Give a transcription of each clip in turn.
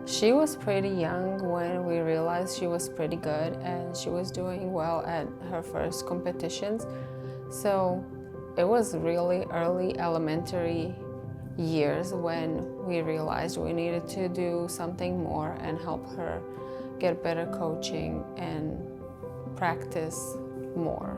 She was pretty young when we realized she was pretty good and she was doing well at her first competitions. So it was really early elementary years when we realized we needed to do something more and help her get better coaching and practice more.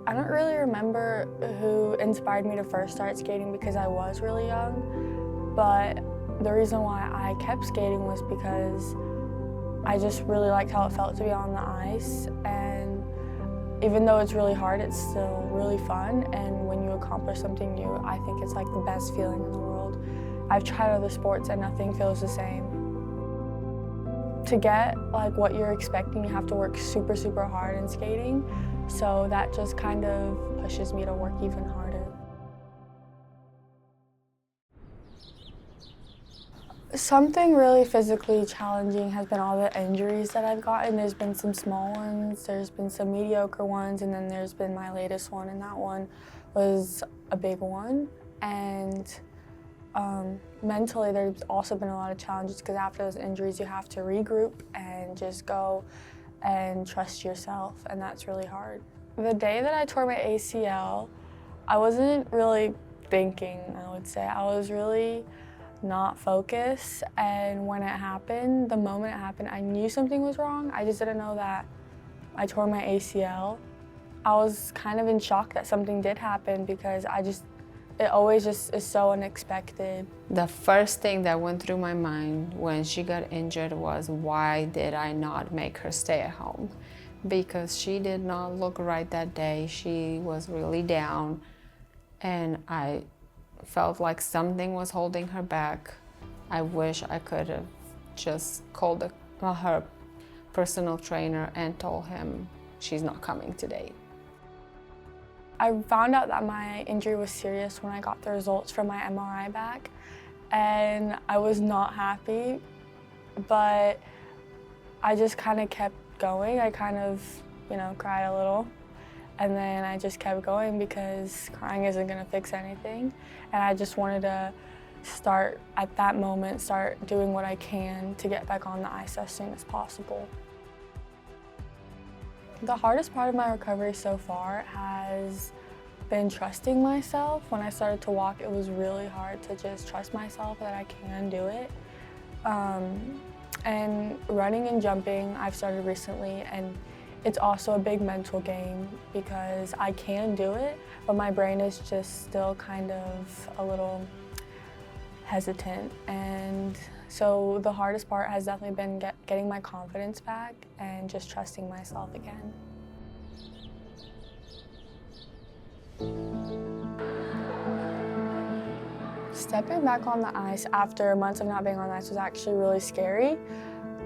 I don't really remember who inspired me to first start skating because I was really young, but the reason why I kept skating was because I just really liked how it felt to be on the ice, and even though it's really hard, it's still really fun, and when you accomplish something new, I think it's like the best feeling in the world. I've tried other sports and nothing feels the same. To get like what you're expecting, you have to work super, super hard in skating, so that just kind of pushes me to work even harder. Something really physically challenging has been all the injuries that I've gotten. There's been some small ones, there's been some mediocre ones, and then there's been my latest one, and that one was a big one. And mentally, there's also been a lot of challenges because after those injuries, you have to regroup and just go and trust yourself, and that's really hard. The day that I tore my ACL, I wasn't really thinking, I would say. I was really not focused, and when it happened, the moment it happened, I knew something was wrong. I just didn't know that I tore my ACL. I was kind of in shock that something did happen because it always just is so unexpected. The first thing that went through my mind when she got injured was, why did I not make her stay at home? Because she did not look right that day. She was really down, and I felt like something was holding her back. I wish I could have just called her personal trainer and told him she's not coming today. I found out that my injury was serious when I got the results from my MRI back, and I was not happy, but I just kind of kept going. I kind of, cried a little, and then I just kept going because crying isn't gonna fix anything, and I just wanted to start doing what I can to get back on the ice as soon as possible. The hardest part of my recovery so far has been trusting myself. When I started to walk, it was really hard to just trust myself that I can do it. And running and jumping, I've started recently, and it's also a big mental game because I can do it, but my brain is just still kind of a little hesitant. And so the hardest part has definitely been getting my confidence back and just trusting myself again. Stepping back on the ice after months of not being on the ice was actually really scary.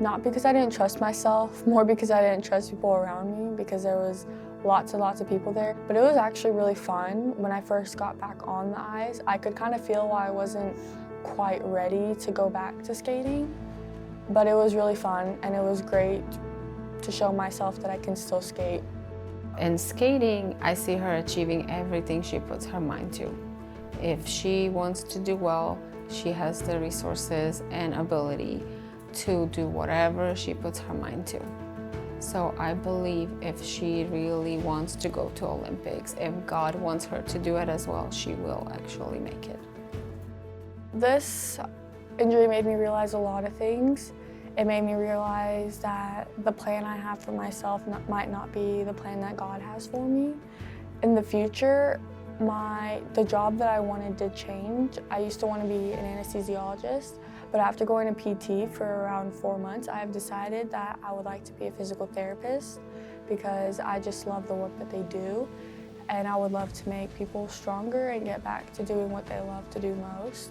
Not because I didn't trust myself, more because I didn't trust people around me, because there was lots and lots of people there. But it was actually really fun. When I first got back on the ice, I could kind of feel why I wasn't quite ready to go back to skating. But it was really fun, and it was great to show myself that I can still skate. In skating, I see her achieving everything she puts her mind to. If she wants to do well, she has the resources and ability to do whatever she puts her mind to. So I believe if she really wants to go to Olympics, if God wants her to do it as well, she will actually make it. This injury made me realize a lot of things. It made me realize that the plan I have for myself might not be the plan that God has for me. In the future, the job that I wanted did change. I used to want to be an anesthesiologist, but after going to PT for around 4 months, I have decided that I would like to be a physical therapist because I just love the work that they do, and I would love to make people stronger and get back to doing what they love to do most.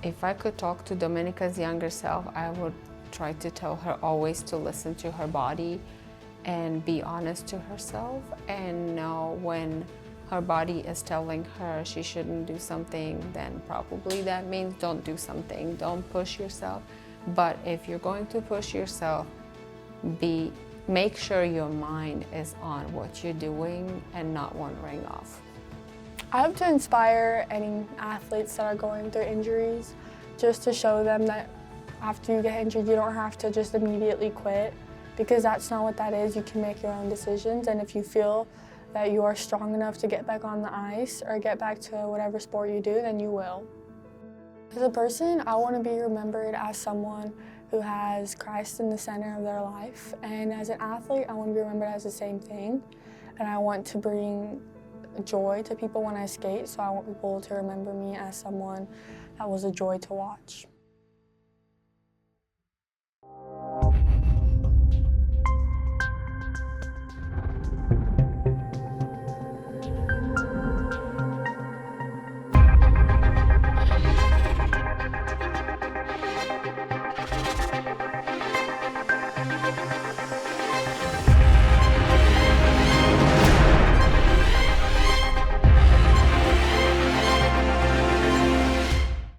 If I could talk to Dominica's younger self, I would try to tell her always to listen to her body and be honest to herself, and know when her body is telling her she shouldn't do something, then probably that means don't do something. Don't push yourself. But if you're going to push yourself, make sure your mind is on what you're doing and not wandering off. I hope to inspire any athletes that are going through injuries, just to show them that after you get injured, you don't have to just immediately quit, because that's not what that is. You can make your own decisions, and if you feel that you are strong enough to get back on the ice or get back to whatever sport you do, then you will. As a person, I want to be remembered as someone who has Christ in the center of their life, and as an athlete, I want to be remembered as the same thing, and I want to bring joy to people when I skate, so I want people to remember me as someone that was a joy to watch.